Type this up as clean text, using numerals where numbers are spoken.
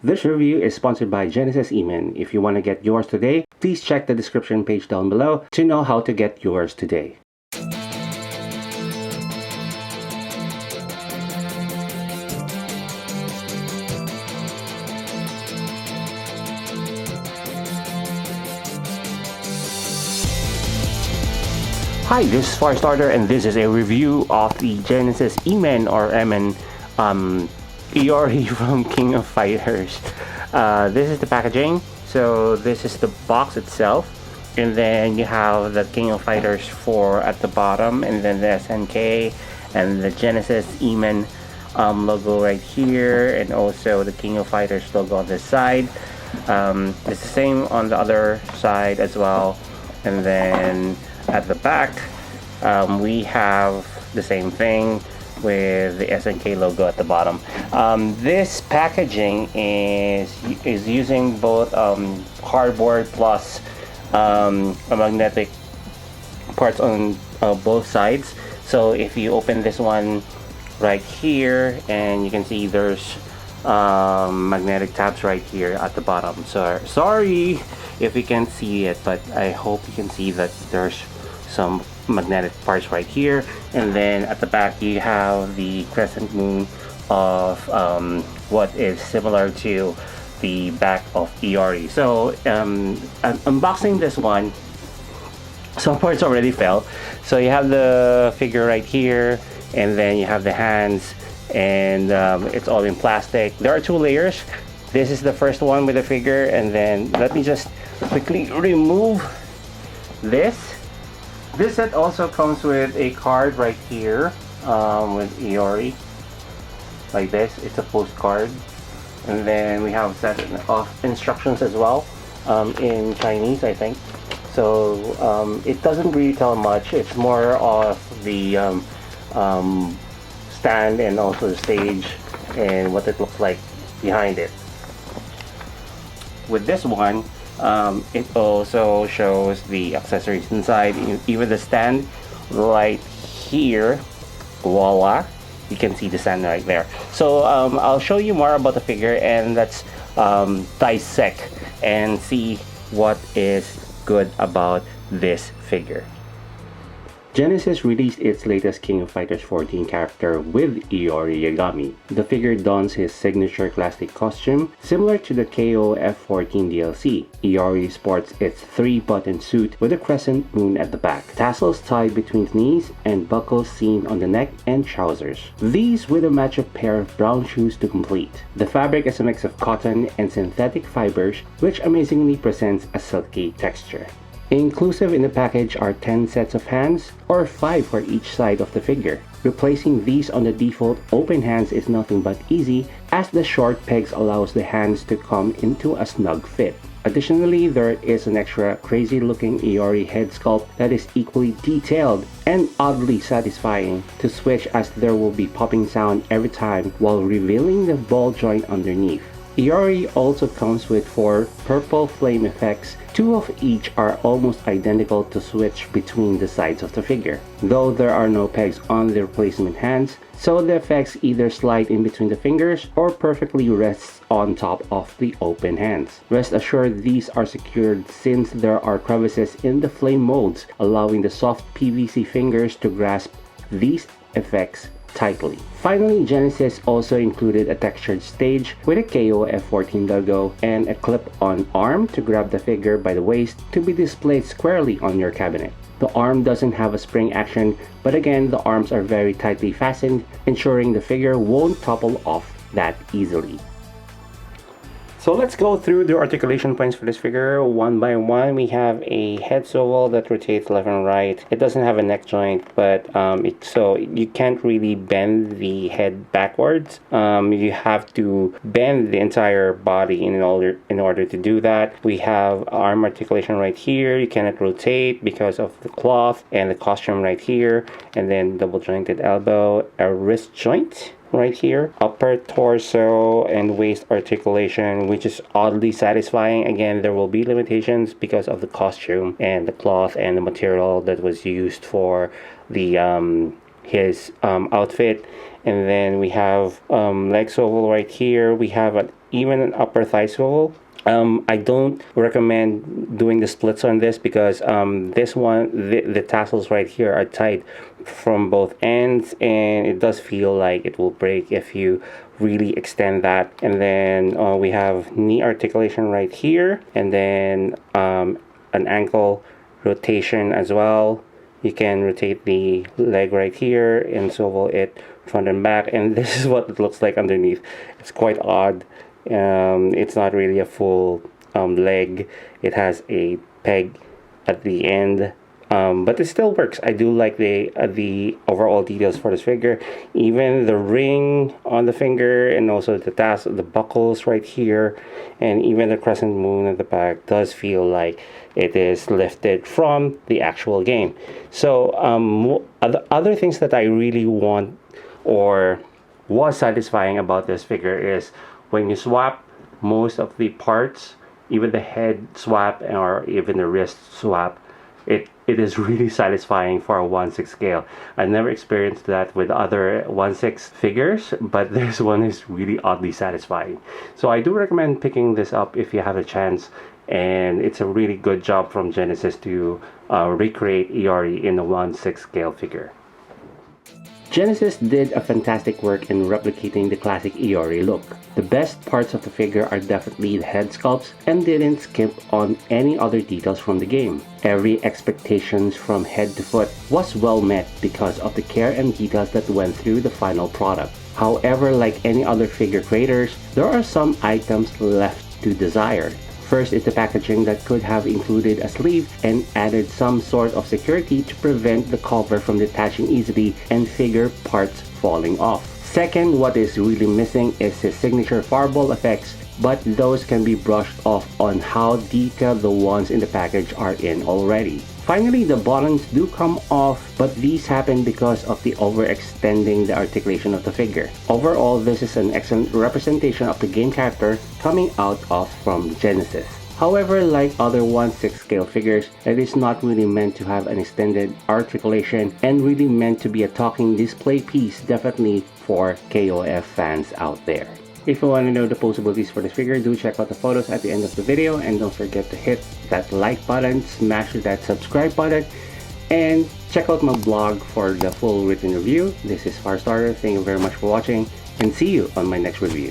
This review is sponsored by genesisemen. If you want to get yours today, please check the description page down below to know how to get yours today. Hi, this is Firestarter, and this is a review of the genesisemen or Emen Iori from King of Fighters. This is the packaging. So this is the box itself, and then you have the King of Fighters 4 at the bottom, and then the SNK and the genesisemen logo right here, and also the King of Fighters logo on this side. It's the same on the other side as well, and then at the back we have the same thing with the SNK logo at the bottom. This packaging is using both cardboard plus magnetic parts on both sides. So if you open this one right here, and you can see there's magnetic tabs right here at the bottom. So sorry if you can't see it, but I hope you can see that there's some magnetic parts right here. And then at the back you have the crescent moon of what is similar to the back of Iori. So unboxing this one, some parts already fell. So you have the figure right here, and then you have the hands, and it's all in plastic. There are two layers. This is the first one with the figure, and then let me just quickly remove this. This set also comes with a card right here with Iori, like this. It's a postcard, and then we have a set of instructions as well in Chinese, I think. So it doesn't really tell much. It's more of the stand and also the stage and what it looks like behind it. With this one, it also shows the accessories inside, even the stand right here. Voila, you can see the stand right there. So I'll show you more about the figure, and let's dissect and see what is good about this figure. Genesis released its latest King of Fighters 14 character with Iori Yagami. The figure dons his signature classic costume, similar to the KOF 14 DLC. Iori sports its 3-button suit with a crescent moon at the back, tassels tied between knees, and buckles seen on the neck and trousers. These with a matchup pair of brown shoes to complete. The fabric is a mix of cotton and synthetic fibers, which amazingly presents a silky texture. Inclusive in the package are 10 sets of hands, or 5 for each side of the figure. Replacing these on the default open hands is nothing but easy, as the short pegs allows the hands to come into a snug fit. Additionally, there is an extra crazy looking Iori head sculpt that is equally detailed and oddly satisfying to switch, as there will be popping sound every time while revealing the ball joint underneath. Iori also comes with 4 purple flame effects. 2 of each are almost identical to switch between the sides of the figure, though there are no pegs on the replacement hands, so the effects either slide in between the fingers or perfectly rests on top of the open hands. Rest assured, these are secured since there are crevices in the flame molds, allowing the soft PVC fingers to grasp these effects tightly. Finally, Genesis also included a textured stage with a KOF 14 logo and a clip-on arm to grab the figure by the waist to be displayed squarely on your cabinet. The arm doesn't have a spring action, but again, the arms are very tightly fastened, ensuring the figure won't topple off that easily. So let's go through the articulation points for this figure one by one. We have a head swivel that rotates left and right. It doesn't have a neck joint, but so you can't really bend the head backwards. You have to bend the entire body in order to do that. We have arm articulation right here. You cannot rotate because of the cloth, and the costume right here, and then double jointed elbow, a wrist joint right here, upper torso and waist articulation, which is oddly satisfying. Again, there will be limitations because of the costume and the cloth and the material that was used for the his outfit. And then we have leg swivel right here. We have even an upper thigh swivel. I don't recommend doing the splits on this because this one, the tassels right here are tight from both ends, and it does feel like it will break if you really extend that. And then we have knee articulation right here, and then an ankle rotation as well. You can rotate the leg right here and swivel it front and back, and this is what it looks like underneath. It's quite odd. It's not really a full leg. It has a peg at the end, but it still works. I do like the overall details for this figure. Even the ring on the finger, and also the buckles right here, and even the crescent moon at the back does feel like it is lifted from the actual game. So other things that I really want or was satisfying about this figure is when you swap most of the parts, even the head swap or even the wrist swap, it is really satisfying for a 1/6 scale. I've never experienced that with other 1/6 figures, but this one is really oddly satisfying. So I do recommend picking this up if you have a chance, and it's a really good job from Genesis to recreate Iori in a 1/6 scale figure. Genesis did a fantastic work in replicating the classic Iori look. The best parts of the figure are definitely the head sculpts, and didn't skip on any other details from the game. Every expectations from head to foot was well met because of the care and details that went through the final product. However, like any other figure creators, there are some items left to desire. First is the packaging that could have included a sleeve and added some sort of security to prevent the cover from detaching easily and figure parts falling off. Second, what is really missing is his signature fireball effects, but those can be brushed off on how detailed the ones in the package are in already. Finally, the buttons do come off, but these happen because of the overextending the articulation of the figure. Overall, this is an excellent representation of the game character coming out of from Genesis. However, like other 1/6 scale figures, it is not really meant to have an extended articulation and really meant to be a talking display piece, definitely for KOF fans out there. If you want to know the possibilities for this figure, do check out the photos at the end of the video, and don't forget to hit that like button, smash that subscribe button, and check out my blog for the full written review. This is Firestarter. Thank you very much for watching, and see you on my next review.